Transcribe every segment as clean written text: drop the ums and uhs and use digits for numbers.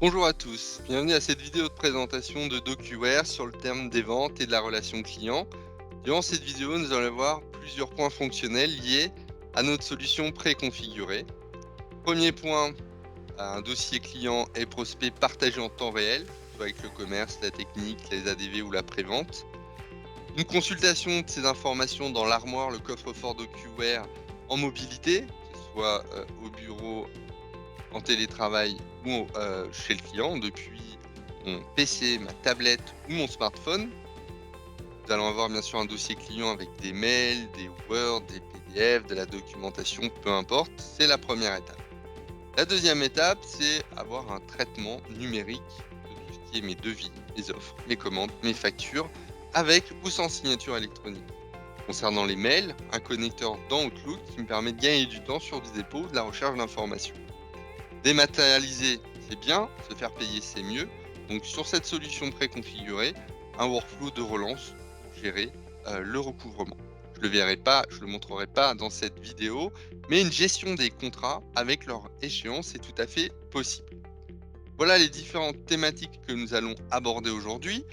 Bonjour à tous, bienvenue à cette vidéo de présentation de DocuWare sur le thème des ventes et de la relation client. Durant cette vidéo, nous allons voir plusieurs points fonctionnels liés à notre solution préconfigurée. Premier point, un dossier client et prospect partagé en temps réel, soit avec le commerce, la technique, les ADV ou la prévente. Une consultation de ces informations dans l'armoire, le coffre-fort DocuWare en mobilité, que ce soit au bureau, en télétravail ou chez le client depuis mon PC, ma tablette ou mon smartphone. Nous allons avoir bien sûr un dossier client avec des mails, des Word, des PDF, de la documentation, peu importe. C'est la première étape. La deuxième étape, c'est avoir un traitement numérique de tout ce qui est mes devis, mes offres, mes commandes, mes factures, avec ou sans signature électronique. Concernant les mails, un connecteur dans Outlook qui me permet de gagner du temps sur du dépôt ou de la recherche d'informations. Dématérialiser, c'est bien, se faire payer, c'est mieux. Donc sur cette solution préconfigurée, un workflow de relance pour gérer le recouvrement. Je le montrerai pas dans cette vidéo, mais une gestion des contrats avec leur échéance est tout à fait possible. Voilà les différentes thématiques que nous allons aborder aujourd'hui.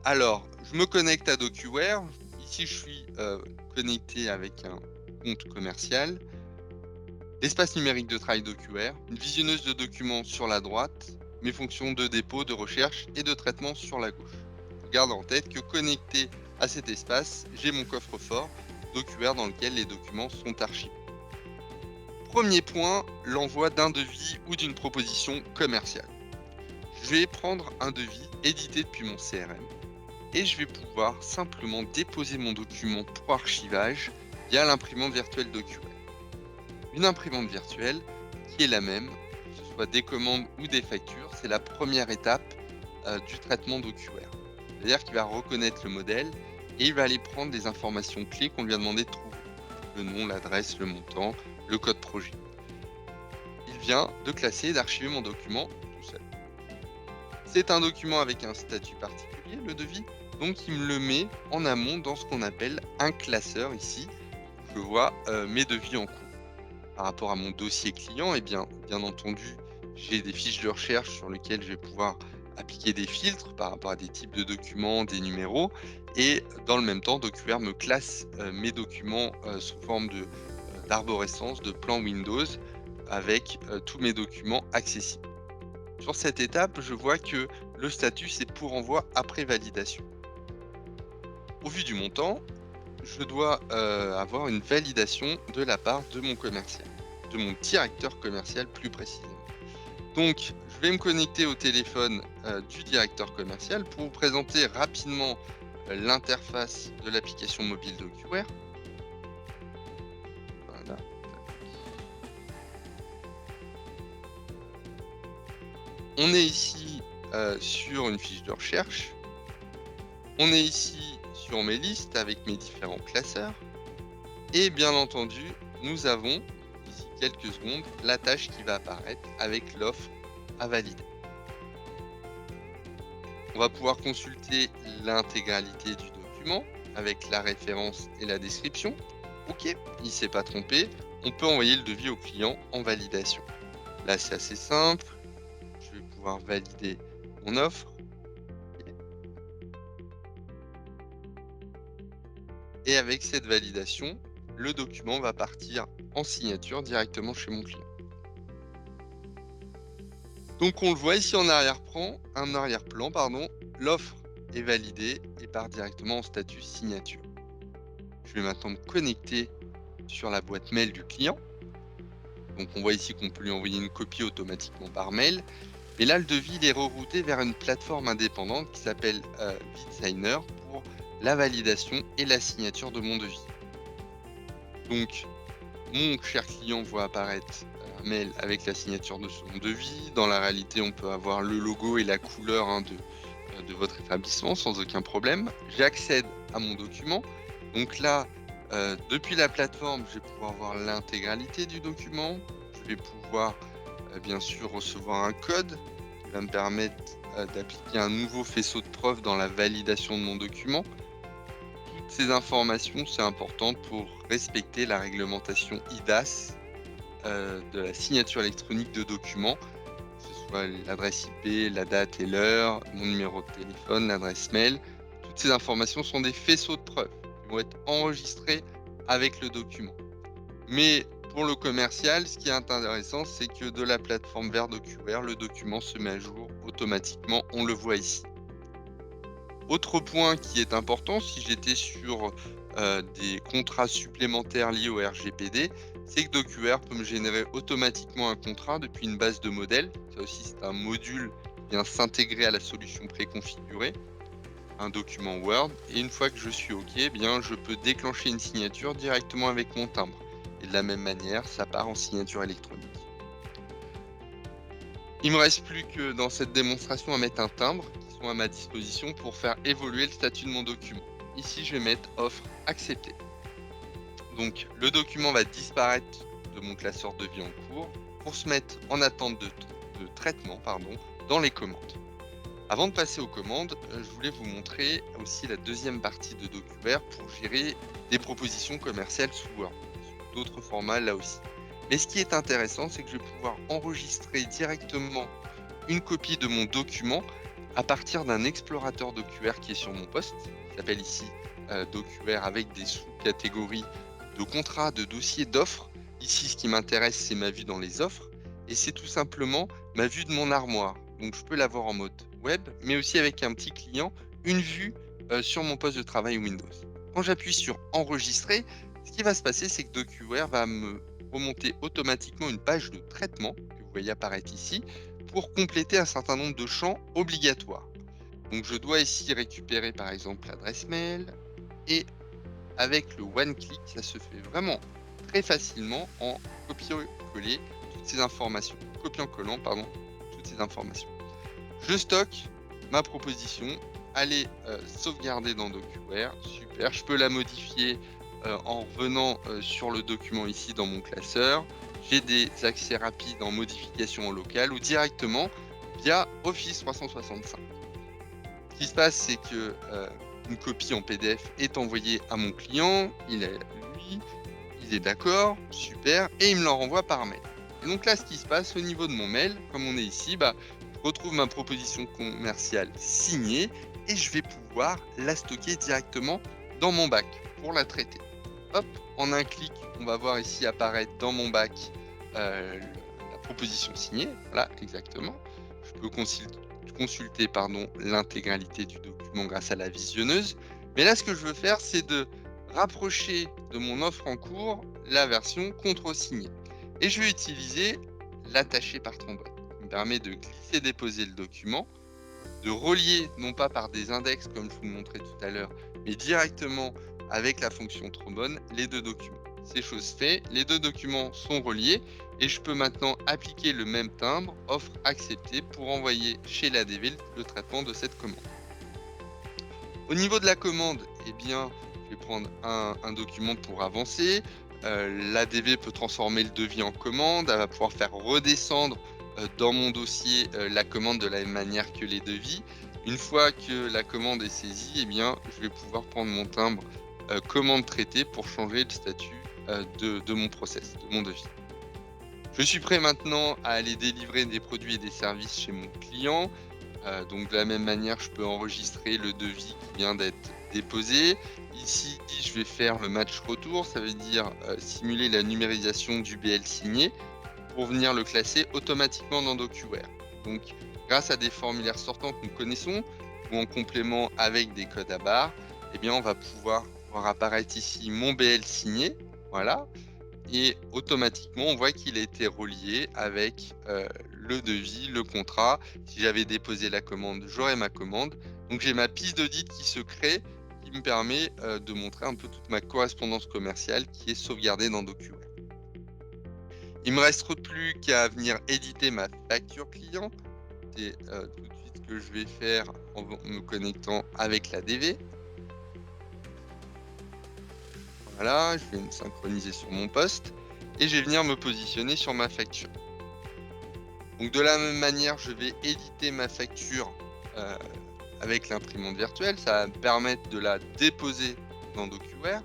Alors, je me connecte à DocuWare. Ici, je suis connecté avec un compte commercial. L'espace numérique de travail DocuWare, une visionneuse de documents sur la droite, mes fonctions de dépôt, de recherche et de traitement sur la gauche. Je garde en tête que connecté à cet espace, j'ai mon coffre-fort DocuWare dans lequel les documents sont archivés. Premier point, l'envoi d'un devis ou d'une proposition commerciale. Je vais prendre un devis édité depuis mon CRM et je vais pouvoir simplement déposer mon document pour archivage via l'imprimante virtuelle DocuWare. Une imprimante virtuelle qui est la même, que ce soit des commandes ou des factures, c'est la première étape du traitement DocuWare. C'est-à-dire qu'il va reconnaître le modèle et il va aller prendre des informations clés qu'on lui a demandé de trouver. Le nom, l'adresse, le montant, le code projet. Il vient de classer et d'archiver mon document tout seul. C'est un document avec un statut particulier, le devis, donc il me le met en amont dans ce qu'on appelle un classeur ici. Je vois mes devis en cours. Par rapport à mon dossier client, eh bien entendu, j'ai des fiches de recherche sur lesquelles je vais pouvoir appliquer des filtres par rapport à des types de documents, des numéros. Et dans le même temps, DocuWare me classe mes documents sous forme d'arborescence, de plan Windows, avec tous mes documents accessibles. Sur cette étape, je vois que le statut, c'est pour envoi après validation. Au vu du montant, je dois avoir une validation de la part de mon commercial, de mon directeur commercial plus précisément. Donc, je vais me connecter au téléphone du directeur commercial pour vous présenter rapidement l'interface de l'application mobile DocuWare. Voilà. On est ici sur une fiche de recherche. On est ici sur mes listes avec mes différents classeurs. Et bien entendu, nous avons, d'ici quelques secondes, la tâche qui va apparaître avec l'offre à valider. On va pouvoir consulter l'intégralité du document avec la référence et la description. OK, il ne s'est pas trompé. On peut envoyer le devis au client en validation. Là, c'est assez simple. Je vais pouvoir valider mon offre. Et avec cette validation, le document va partir en signature directement chez mon client. Donc on le voit ici en arrière-plan, pardon, l'offre est validée et part directement en statut signature. Je vais maintenant me connecter sur la boîte mail du client. Donc on voit ici qu'on peut lui envoyer une copie automatiquement par mail. Mais là, le devis il est rerouté vers une plateforme indépendante qui s'appelle VidSigner pour la validation et la signature de mon devis. Donc mon cher client voit apparaître un mail avec la signature de son devis. Dans la réalité, on peut avoir le logo et la couleur de votre établissement sans aucun problème. J'accède à mon document. Donc là, depuis la plateforme, je vais pouvoir voir l'intégralité du document. Je vais pouvoir bien sûr recevoir un code qui va me permettre d'appliquer un nouveau faisceau de preuves dans la validation de mon document. Toutes ces informations, c'est important pour respecter la réglementation IDAS de la signature électronique de documents, que ce soit l'adresse IP, la date et l'heure, mon numéro de téléphone, l'adresse mail. Toutes ces informations sont des faisceaux de preuves qui vont être enregistrés avec le document. Mais pour le commercial, ce qui est intéressant, c'est que de la plateforme vers DocuWare, le document se met à jour automatiquement. On le voit ici. Autre point qui est important, si j'étais sur des contrats supplémentaires liés au RGPD, c'est que DocuWare peut me générer automatiquement un contrat depuis une base de modèles. Ça aussi, c'est un module qui vient s'intégrer à la solution préconfigurée, un document Word. Et une fois que je suis OK, eh bien, je peux déclencher une signature directement avec mon timbre. Et de la même manière, ça part en signature électronique. Il me reste plus que dans cette démonstration à mettre un timbre qui sont à ma disposition pour faire évoluer le statut de mon document. Ici, je vais mettre offre acceptée. Donc, le document va disparaître de mon classeur de vie en cours pour se mettre en attente de traitement dans les commandes. Avant de passer aux commandes, je voulais vous montrer aussi la deuxième partie de DocuWare pour gérer des propositions commerciales sous Word, sous d'autres formats là aussi. Mais ce qui est intéressant, c'est que je vais pouvoir enregistrer directement une copie de mon document à partir d'un explorateur DocuWare qui est sur mon poste, qui s'appelle ici DocuWare avec des sous-catégories de contrats, de dossiers, d'offres. Ici, ce qui m'intéresse, c'est ma vue dans les offres et c'est tout simplement ma vue de mon armoire. Donc, je peux l'avoir en mode web, mais aussi avec un petit client, une vue sur mon poste de travail Windows. Quand j'appuie sur enregistrer, ce qui va se passer, c'est que DocuWare va me remonter automatiquement une page de traitement que vous voyez apparaître ici pour compléter un certain nombre de champs obligatoires. Donc je dois ici récupérer par exemple l'adresse mail et avec le one click, ça se fait vraiment très facilement en copiant-coller toutes ces informations. Copiant-collant, pardon, toutes ces informations. Je stocke ma proposition, elle est sauvegardée dans DocuWare, super. Je peux la modifier en revenant sur le document ici dans mon classeur. J'ai des accès rapides en modification en local ou directement via Office 365. Ce qui se passe, c'est que une copie en PDF est envoyée à mon client, il est d'accord, super, et il me l'en renvoie par mail. Et donc là, ce qui se passe au niveau de mon mail, comme on est ici, je retrouve ma proposition commerciale signée et je vais pouvoir la stocker directement dans mon bac pour la traiter. Hop, en un clic, on va voir ici apparaître dans mon bac la proposition signée. Voilà, exactement. Je peux consulter l'intégralité du document grâce à la visionneuse. Mais là, ce que je veux faire, c'est de rapprocher de mon offre en cours la version contre-signée. Et je vais utiliser l'attaché par trombone, qui me permet de glisser-déposer le document, de relier, non pas par des index comme je vous le montrais tout à l'heure, mais directement avec la fonction trombone, les deux documents. C'est chose faite, les deux documents sont reliés et je peux maintenant appliquer le même timbre, offre acceptée, pour envoyer chez l'ADV le traitement de cette commande. Au niveau de la commande, eh bien, je vais prendre un document pour avancer. L'ADV peut transformer le devis en commande, elle va pouvoir faire redescendre dans mon dossier la commande de la même manière que les devis. Une fois que la commande est saisie, eh bien, je vais pouvoir prendre mon timbre commande traitée pour changer le statut de mon process, de mon devis. Je suis prêt maintenant à aller délivrer des produits et des services chez mon client. Donc de la même manière, je peux enregistrer le devis qui vient d'être déposé. Ici, je vais faire le match retour, ça veut dire simuler la numérisation du BL signé pour venir le classer automatiquement dans DocuWare. Donc grâce à des formulaires sortants que nous connaissons ou en complément avec des codes à barres, eh bien, on va pouvoir voir apparaître ici mon BL signé. Voilà. Et automatiquement, on voit qu'il a été relié avec le devis, le contrat. Si j'avais déposé la commande, j'aurais ma commande. Donc j'ai ma piste d'audit qui se crée, qui me permet de montrer un peu toute ma correspondance commerciale qui est sauvegardée dans DocuWare. Il me reste plus qu'à venir éditer ma facture client. C'est tout de suite ce que je vais faire en me connectant avec la DV. Voilà, je vais me synchroniser sur mon poste et je vais venir me positionner sur ma facture. Donc de la même manière, je vais éditer ma facture avec l'imprimante virtuelle. Ça va me permettre de la déposer dans DocuWare.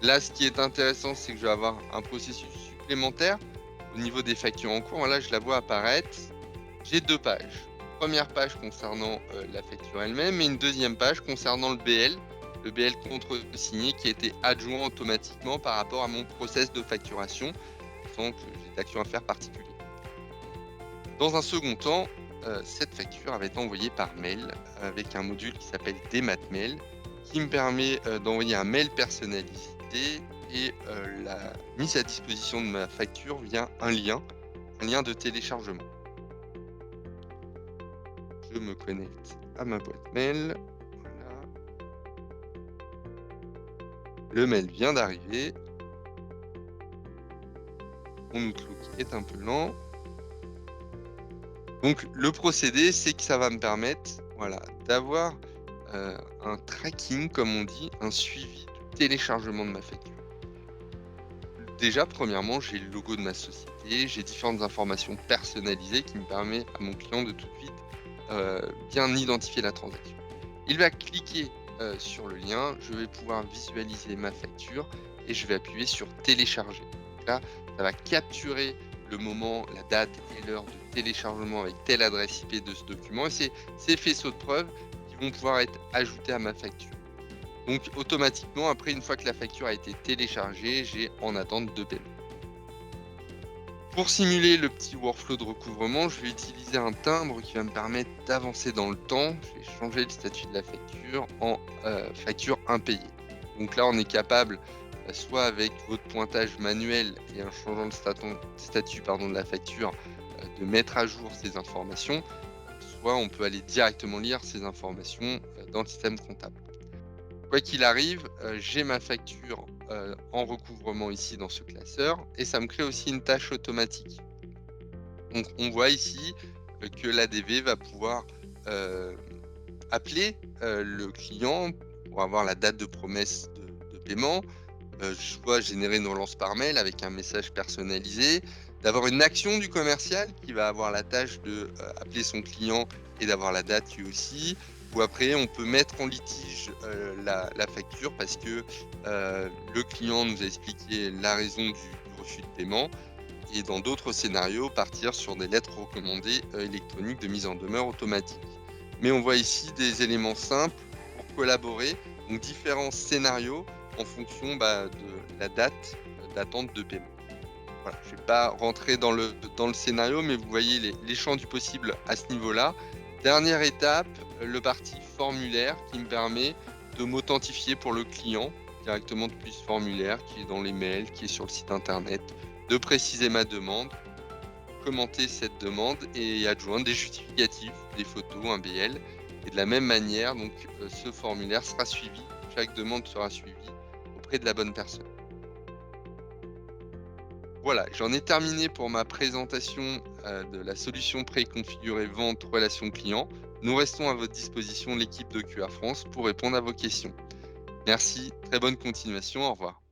Là, ce qui est intéressant, c'est que je vais avoir un processus supplémentaire au niveau des factures en cours. Là, je la vois apparaître. j'ai 2 pages. Première page concernant, la facture elle-même et une deuxième page concernant le BL contresigné qui a été adjoint automatiquement par rapport à mon process de facturation, sans que j'ai d'action à faire particulière. Dans un second temps, cette facture avait été envoyée par mail avec un module qui s'appelle DMATmail, qui me permet, d'envoyer un mail personnalisé et la mise à disposition de ma facture via un lien de téléchargement. Je me connecte à ma boîte mail. Voilà. Le mail vient d'arriver. Mon Outlook est un peu lent. Donc le procédé, c'est que ça va me permettre, voilà, d'avoir, un tracking comme on dit, un suivi du téléchargement de ma facture. Déjà, premièrement, j'ai le logo de ma société, j'ai différentes informations personnalisées qui me permet à mon client de tout de suite, bien identifier la transaction. Il va cliquer, sur le lien, je vais pouvoir visualiser ma facture et je vais appuyer sur télécharger. Donc là, ça va capturer le moment, la date et l'heure de téléchargement avec telle adresse IP de ce document et c'est ces faisceaux de preuves qui vont pouvoir être ajoutés à ma facture. Donc automatiquement, après, une fois que la facture a été téléchargée, j'ai en attente de paiement. Pour simuler le petit workflow de recouvrement, je vais utiliser un timbre qui va me permettre d'avancer dans le temps. Je vais changer le statut de la facture en facture impayée. Donc là, on est capable, soit avec votre pointage manuel et en changeant le statut de la facture, de mettre à jour ces informations, soit on peut aller directement lire ces informations dans le système comptable. Quoi qu'il arrive, j'ai ma facture, en recouvrement ici dans ce classeur et ça me crée aussi une tâche automatique. Donc on voit ici, que l'ADV va pouvoir, heu, appeler, le client pour avoir la date de promesse de paiement, soit générer une relance par mail avec un message personnalisé, d'avoir une action du commercial qui va avoir la tâche de, appeler son client et d'avoir la date lui aussi. Ou après on peut mettre en litige, la facture parce que, le client nous a expliqué la raison du refus de paiement et dans d'autres scénarios, partir sur des lettres recommandées, électroniques de mise en demeure automatique. Mais on voit ici des éléments simples pour collaborer, donc différents scénarios en fonction, de la date, d'attente de paiement. Voilà, je ne vais pas rentrer dans le scénario, mais vous voyez les champs du possible à ce niveau-là. Dernière étape, le parti formulaire qui me permet de m'authentifier pour le client directement depuis ce formulaire qui est dans les mails, qui est sur le site internet, de préciser ma demande, commenter cette demande et adjoindre des justificatifs, des photos, un BL. Et de la même manière, donc, ce formulaire sera suivi, chaque demande sera suivie auprès de la bonne personne. Voilà, j'en ai terminé pour ma présentation, de la solution préconfigurée vente relation client. Nous restons à votre disposition, l'équipe de QR France, pour répondre à vos questions. Merci, très bonne continuation, au revoir.